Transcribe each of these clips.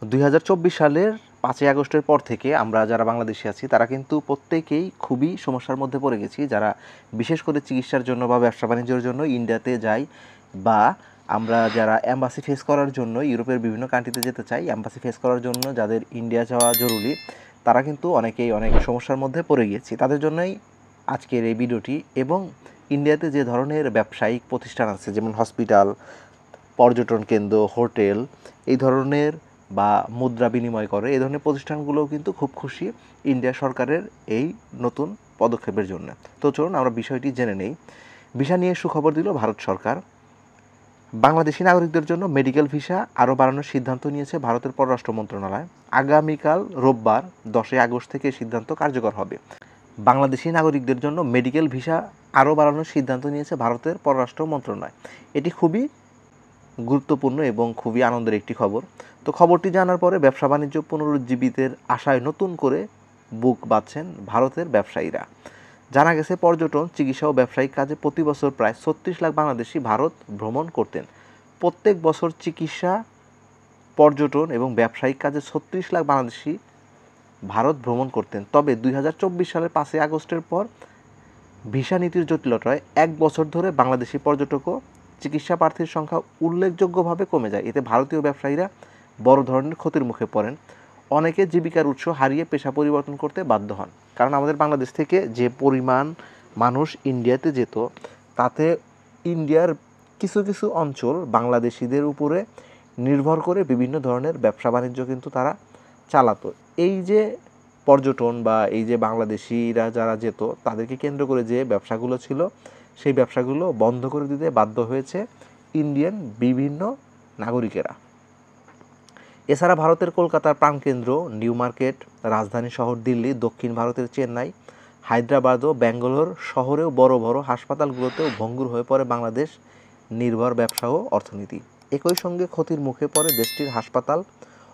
2024 সালের 5ই আগস্টের পর থেকে আমরা যারা বাংলাদেশি আছি তারা কিন্তু প্রত্যেকেই খুবই সমস্যার মধ্যে পড়ে গেছি। যারা বিশেষ করে চিকিৎসার জন্য বা ব্যবসা বাণিজ্যের জন্য ইন্ডিয়াতে যাই, বা আমরা যারা অ্যাম্বাসি ফেস করার জন্য ইউরোপের বিভিন্ন কান্ট্রিতে যেতে চাই, অ্যাম্বাসি ফেস করার জন্য যাদের ইন্ডিয়া যাওয়া জরুরি, তারা কিন্তু অনেকেই অনেক সমস্যার মধ্যে পড়ে গিয়েছি। তাদের জন্যই আজকের এই ভিডিওটি। এবং ইন্ডিয়াতে যে ধরনের ব্যবসায়িক প্রতিষ্ঠান আছে, যেমন হসপিটাল, পর্যটন কেন্দ্র, হোটেল, এই ধরনের বা মুদ্রা বিনিময় করে, এই ধরনের প্রতিষ্ঠানগুলোও কিন্তু খুব খুশি ইন্ডিয়া সরকারের এই নতুন পদক্ষেপের জন্য। তো চলুন আমরা বিষয়টি জেনে নেই। ভিসা নিয়ে সুখবর দিল ভারত সরকার। বাংলাদেশি নাগরিকদের জন্য মেডিকেল ভিসা আরও বাড়ানোর সিদ্ধান্ত নিয়েছে ভারতের পররাষ্ট্র মন্ত্রণালয়। আগামীকাল রোববার 10 আগস্ট থেকে সিদ্ধান্ত কার্যকর হবে। বাংলাদেশি নাগরিকদের জন্য মেডিকেল ভিসা আরও বাড়ানোর সিদ্ধান্ত নিয়েছে ভারতের পররাষ্ট্র মন্ত্রণালয়। এটি খুবই গুরুত্বপূর্ণ এবং খুবই আনন্দের একটি খবর। তো খবরটি জানার পরে ব্যবসা বাণিজ্য পুনরুজ্জীবিতের আশায় নতুন করে বুক বাঁধছেন ভারতের ব্যবসায়ীরা। জানা গেছে, পর্যটন, চিকিৎসা ও ব্যবসায়িক কাজে প্রতি বছর প্রায় 36 লাখ বাংলাদেশি ভারত ভ্রমণ করতেন। প্রত্যেক বছর চিকিৎসা, পর্যটন এবং ব্যবসায়িক কাজে 36 লাখ বাংলাদেশি ভারত ভ্রমণ করতেন। তবে 2024 সালের 5ই আগস্টের পর ভিসা নীতির জটিলতায় 1 বছর ধরে বাংলাদেশি পর্যটক ও চিকিৎসা প্রার্থীর সংখ্যা উল্লেখযোগ্যভাবে কমে যায়। এতে ভারতীয় ব্যবসায়ীরা বড় ধরনের ক্ষতির মুখে পড়েন। অনেকে জীবিকার উৎস হারিয়ে পেশা পরিবর্তন করতে বাধ্য হন। কারণ আমাদের বাংলাদেশ থেকে যে পরিমাণ মানুষ ইন্ডিয়াতে যেত, তাতে ইন্ডিয়ার কিছু কিছু অঞ্চল বাংলাদেশিদের উপরে নির্ভর করে বিভিন্ন ধরনের ব্যবসা বাণিজ্য কিন্তু তারা চালাতো। এই যে পর্যটন বা এই যে বাংলাদেশিরা যারা যেত, তাদেরকে কেন্দ্র করে যে ব্যবসাগুলো ছিল, সেই ব্যবসাগুলো বন্ধ করে দিতে বাধ্য হয়েছে ইন্ডিয়ান বিভিন্ন নাগরিকেরা। এছাড়া ভারতের কলকাতার প্রাণকেন্দ্র নিউ মার্কেট, রাজধানী শহর দিল্লি, দক্ষিণ ভারতের চেন্নাই, হায়দ্রাবাদ ও ব্যাঙ্গালোর শহরেও বড় বড় হাসপাতালগুলোতেও ভঙ্গুর হয়ে পড়ে বাংলাদেশ নির্ভর ব্যবসা ও অর্থনীতি। একই সঙ্গে ক্ষতির মুখে পড়ে দেশটির হাসপাতাল,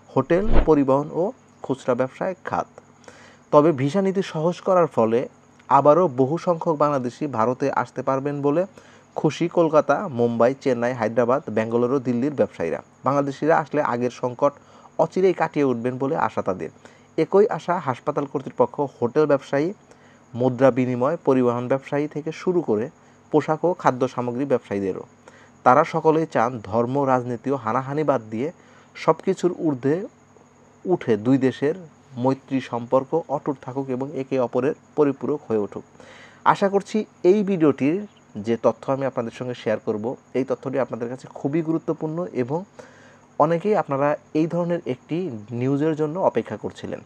হোটেল, পরিবহন ও খুচরা ব্যবসায় খাত। তবে ভিসা নীতি সহজ করার ফলে আবারও বহু সংখ্যক বাংলাদেশি ভারতে আসতে পারবেন বলে খুশি কলকাতা, মুম্বাই, চেন্নাই, হায়দ্রাবাদ, ব্যাঙ্গালোর ও দিল্লির ব্যবসায়ীরা। বাংলাদেশিরা আসলে আগের সংকট অচিরেই কাটিয়ে উঠবেন বলে আশা তাদের। একই আশা হাসপাতাল কর্তৃপক্ষ, হোটেল ব্যবসায়ী, মুদ্রা বিনিময়, পরিবহন ব্যবসায়ী থেকে শুরু করে পোশাক ও খাদ্য সামগ্রী ব্যবসায়ীদেরও। তারা সকলেই চান ধর্ম, রাজনীতি ও হানাহানি বাদ দিয়ে সব কিছুর ঊর্ধ্বে উঠে দুই দেশের মৈত্রী সম্পর্ক অটুট থাকুক এবং একে অপরের পরিপূরক হয়ে উঠুক। আশা করছি এই ভিডিওটির যে তথ্য আমি আপনাদের সঙ্গে শেয়ার করব, এই তথ্যটি আপনাদের কাছে খুবই গুরুত্বপূর্ণ এবং অনেকেই আপনারা এই ধরনের একটি নিউজের জন্য অপেক্ষা করছিলেন।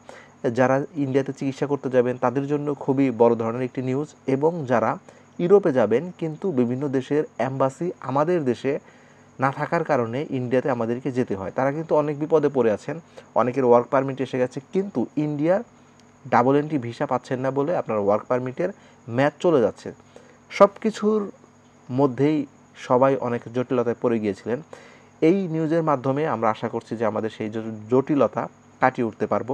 যারা ইন্ডিয়াতে চিকিৎসা করতে যাবেন তাদের জন্য খুবই বড় ধরনের একটি নিউজ, এবং যারা ইউরোপে যাবেন কিন্তু বিভিন্ন দেশের অ্যাম্বাসি আমাদের দেশে না থাকার কারণে ইন্ডিয়াতে আমাদেরকে যেতে হয়, তারা কিন্তু অনেক বিপদে পড়ে আছেন। অনেকের ওয়ার্ক পারমিট এসে গেছে, কিন্তু ইন্ডিয়ার ডাবল এন্ট্রি ভিসা পাচ্ছেন না বলে আপনার ওয়ার্ক পারমিটের মেয়াদ চলে যাচ্ছে। সব কিছুর মধ্যেই সবাই অনেক জটিলতায় পড়ে গিয়েছিলেন। এই নিউজের মাধ্যমে আমরা আশা করছি যে আমাদের সেই জটিলতা কাটিয়ে উঠতে পারবো।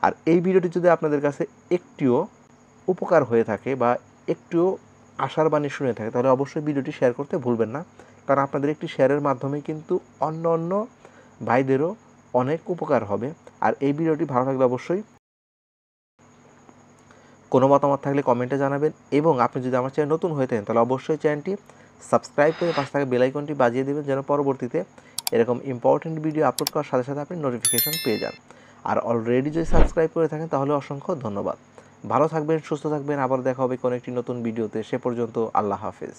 আর এই ভিডিওটি যদি আপনাদের কাছে একটিও উপকার হয়ে থাকে বা একটুও আশার বাণী শুনে থাকে, তাহলে অবশ্যই ভিডিওটি শেয়ার করতে ভুলবেন না। কারণ আপনাদের একটি শেয়ারের মাধ্যমে কিন্তু অন্য অন্য ভাইদেরও অনেক উপকার হবে। আর এই ভিডিওটি ভালো লাগলে অবশ্যই কোনো মতামত থাকলে কমেন্টে জানাবেন, এবং আপনি যদি আমার চ্যানেল নতুন হয়ে থাকেন তাহলে অবশ্যই চ্যানেলটি সাবস্ক্রাইব করে পাশে থাকা বেল আইকনটি বাজিয়ে দেবেন, যেন পরবর্তীতে এরকম ইম্পর্টেন্ট ভিডিও আপলোড করার সাথে সাথে আপনি নোটিফিকেশন পেয়ে যান। আর অলরেডি যদি সাবস্ক্রাইব করে থাকেন তাহলে অসংখ্য ধন্যবাদ। ভালো থাকবেন, সুস্থ থাকবেন, আবার দেখা হবে কোনো একটি নতুন ভিডিওতে। সে পর্যন্ত আল্লাহ হাফেজ।